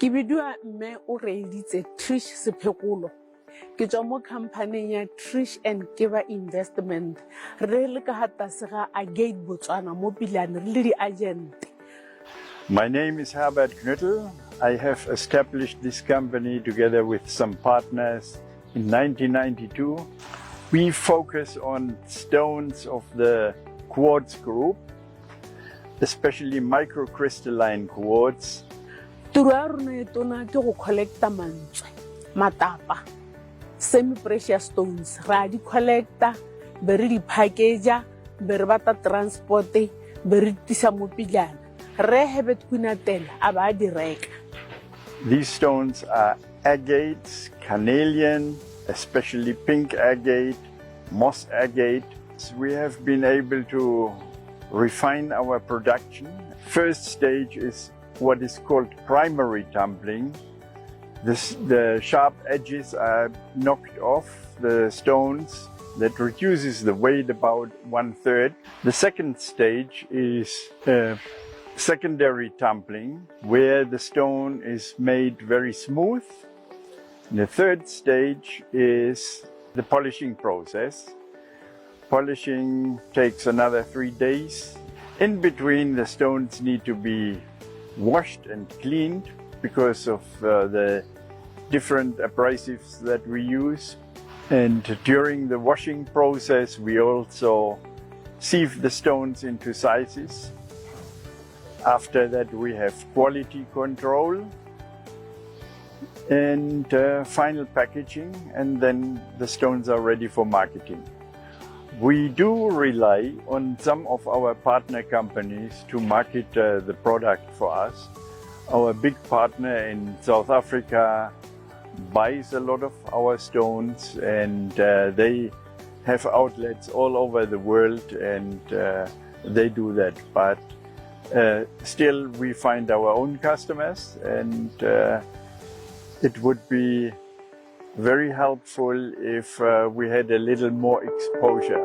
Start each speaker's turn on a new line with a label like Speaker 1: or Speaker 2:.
Speaker 1: Ke bidua mme o reeditse Trish Sephekolo. Ke tswa mo company ya Trish and Kiba Investment. Re le ka tlase ga Agate Botswana mo Pilane re le di-agent.
Speaker 2: My name is Herbert Knüttel. I have established this company together with some partners in 1992. We focus on stones of the quartz group, especially microcrystalline quartz.
Speaker 1: Tiro ya rona e tona ke go collecta mantswe, matapa, semi-precious stones. Ra di collecta, be re di package, be re bata transport, be re tisa mo Pilane. Re Herbert Knüttel a ba di reka.
Speaker 2: These stones are agates, carnelian, especially pink agate, moss agate. We have been able to refine our production. First stage is what is called primary tumbling. The sharp edges are knocked off the stones. That reduces the weight about 1/3. The second stage is secondary tumbling, where the stone is made very smooth. The third stage is the polishing process. Polishing takes another 3 days. In between, the stones need to be washed and cleaned because of the different abrasives that we use. And during the washing process, we also sieve the stones into sizes. After that, we have quality control and final packaging, and then the stones are ready for marketing. We do rely on some of our partner companies to market the product for us. Our big partner in South Africa buys a lot of our stones, and they have outlets all over the world, and they do that. But still, we find our own customers, and it would be very helpful if we had a little more exposure.